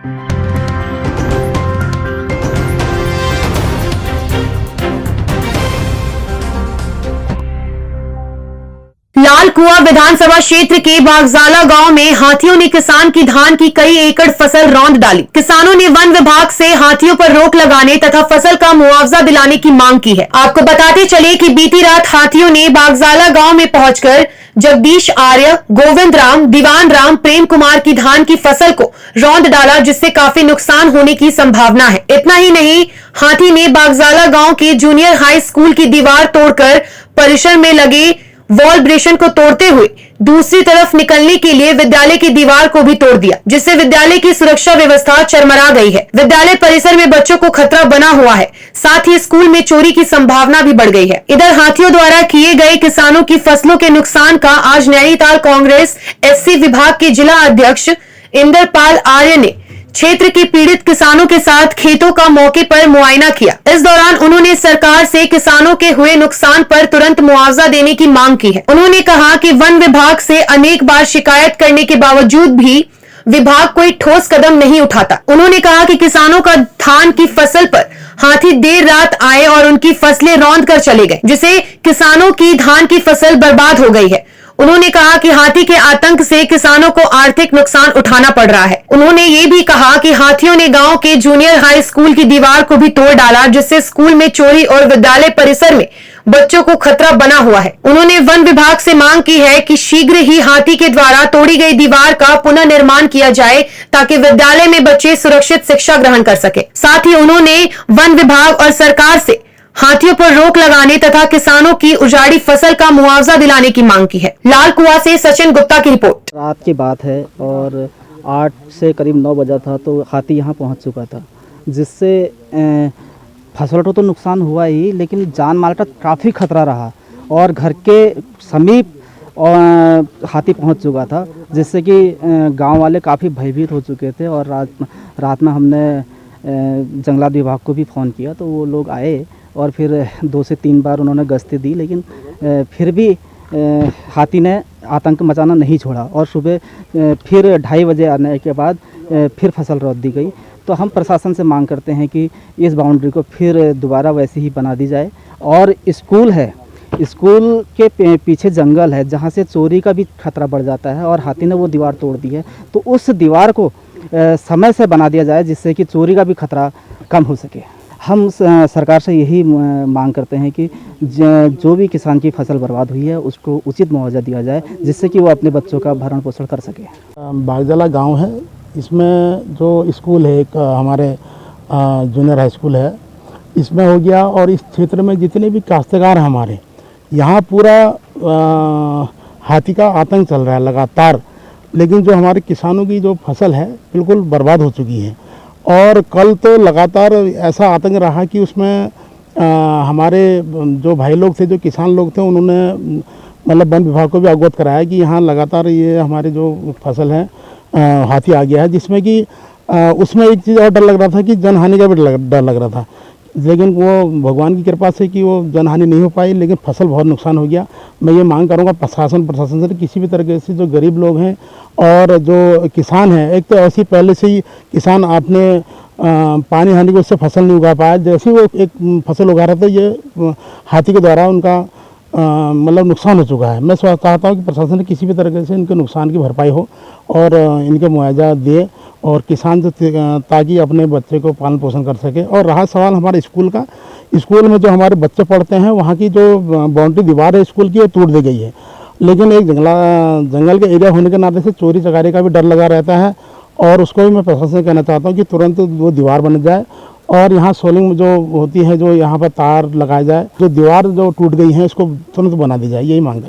लाल कुआं विधानसभा क्षेत्र के बागजाला गांव में हाथियों ने किसान की धान की कई एकड़ फसल रौंद डाली। किसानों ने वन विभाग से हाथियों पर रोक लगाने तथा फसल का मुआवजा दिलाने की मांग की है। आपको बताते चले कि बीती रात हाथियों ने बागजाला गांव में पहुंचकर जगदीश आर्य, गोविंद राम, दीवान राम, प्रेम कुमार की धान की फसल को रौंद डाला, जिससे काफी नुकसान होने की संभावना है। इतना ही नहीं, हाथी ने बागजाला गांव के जूनियर हाई स्कूल की दीवार तोड़कर परिसर में लगे वॉल ब्रेशन को तोड़ते हुए दूसरी तरफ निकलने के लिए विद्यालय की दीवार को भी तोड़ दिया, जिससे विद्यालय की सुरक्षा व्यवस्था चरमरा गई है। विद्यालय परिसर में बच्चों को खतरा बना हुआ है, साथ ही स्कूल में चोरी की संभावना भी बढ़ गई है। इधर हाथियों द्वारा किए गए किसानों की फसलों के नुकसान का आज नैनीताल कांग्रेस एससी विभाग के जिला अध्यक्ष इंद्रपाल आर्य ने क्षेत्र के पीड़ित किसानों के साथ खेतों का मौके पर मुआयना किया। इस दौरान उन्होंने सरकार से किसानों के हुए नुकसान पर तुरंत मुआवजा देने की मांग की है। उन्होंने कहा कि वन विभाग से अनेक बार शिकायत करने के बावजूद भी विभाग कोई ठोस कदम नहीं उठाता। उन्होंने कहा कि किसानों का धान की फसल पर हाथी देर रात आए और उनकी फसलें रौंद कर चले गए, जिससे किसानों की धान की फसल बर्बाद हो गई है। उन्होंने कहा कि हाथी के आतंक से किसानों को आर्थिक नुकसान उठाना पड़ रहा है। उन्होंने ये भी कहा कि हाथियों ने गांव के जूनियर हाई स्कूल की दीवार को भी तोड़ डाला, जिससे स्कूल में चोरी और विद्यालय परिसर में बच्चों को खतरा बना हुआ है। उन्होंने वन विभाग से मांग की है कि शीघ्र ही हाथी के द्वारा तोड़ी गई दीवार का पुनर्निर्माण किया जाए, ताकि विद्यालय में बच्चे सुरक्षित शिक्षा ग्रहण कर सके। साथ ही उन्होंने वन विभाग और सरकार से हाथियों पर रोक लगाने तथा किसानों की उजाड़ी फसल का मुआवजा दिलाने की मांग की है। लाल कुआं से सचिन गुप्ता की रिपोर्ट। रात की बात है और 8 से करीब 9 बजा था तो हाथी यहाँ पहुँच चुका था, जिससे फसल को तो नुकसान हुआ ही, लेकिन जान माल का काफ़ी खतरा रहा और घर के समीप हाथी पहुँच चुका था, जिससे कि गांव वाले काफ़ी भयभीत हो चुके थे। और रात में हमने जंगलात विभाग को भी फ़ोन किया तो वो लोग आए और फिर 2 से 3 बार उन्होंने गश्ती दी, लेकिन फिर भी हाथी ने आतंक मचाना नहीं छोड़ा। और सुबह फिर 2:30 बजे आने के बाद फिर फसल रौंद दी गई। तो हम प्रशासन से मांग करते हैं कि इस बाउंड्री को फिर दोबारा वैसे ही बना दी जाए। और स्कूल है, स्कूल के पीछे जंगल है जहाँ से चोरी का भी खतरा बढ़ जाता है, और हाथी ने वो दीवार तोड़ दी है। तो उस दीवार को समय से बना दिया जाए, जिससे कि चोरी का भी खतरा कम हो सके। हम सरकार से यही मांग करते हैं कि जो भी किसान की फसल बर्बाद हुई है उसको उचित मुआवजा दिया जाए, जिससे कि वो अपने बच्चों का भरण पोषण कर सके। बागजाला गांव है, इसमें जो स्कूल है एक हमारे जूनियर हाई स्कूल है, इसमें हो गया। और इस क्षेत्र में जितने भी काश्तकार हैं हमारे, यहाँ पूरा हाथी का आतंक चल रहा है लगातार। लेकिन जो हमारे किसानों की जो फसल है बिल्कुल बर्बाद हो चुकी है। और कल तो लगातार ऐसा आतंक रहा कि उसमें हमारे जो भाई लोग थे, जो किसान लोग थे, उन्होंने मतलब वन विभाग को भी अवगत कराया कि यहाँ लगातार ये हमारे जो फसल है हाथी आ गया है, जिसमें कि उसमें एक चीज़ और डर लग रहा था कि जनहानि का भी डर लग रहा था। लेकिन वो भगवान की कृपा से कि वो जनहानि नहीं हो पाई, लेकिन फसल बहुत नुकसान हो गया। मैं ये मांग करूँगा प्रशासन से किसी भी तरीके से जो गरीब लोग हैं और जो किसान हैं, एक तो ऐसी पहले से ही किसान आपने पानी हानि की उससे फसल नहीं उगा पाया, जैसे ही वो एक फसल उगा रहा था ये हाथी के द्वारा उनका मतलब नुकसान हो चुका है। मैं चाहता हूँ कि प्रशासन ने किसी भी तरीके से इनके नुकसान की भरपाई हो और इनके मुआवजा दे, और किसान जो ताकि अपने बच्चे को पालन पोषण कर सके। और रहा सवाल हमारे स्कूल का, स्कूल में जो हमारे बच्चे पढ़ते हैं वहाँ की जो बाउंड्री दीवार है स्कूल की, वो टूट दी गई है। लेकिन एक जंगल के एरिया होने के नाते से चोरी चकारी का भी डर लगा रहता है, और उसको भी मैं प्रशासन से कहना चाहता हूँ कि तुरंत वो दीवार बन जाए और यहाँ सोलिंग जो होती है, जो यहाँ पर तार लगाया जाए, जो दीवार जो टूट गई है इसको तुरंत बना दी जाए, यही मांग है।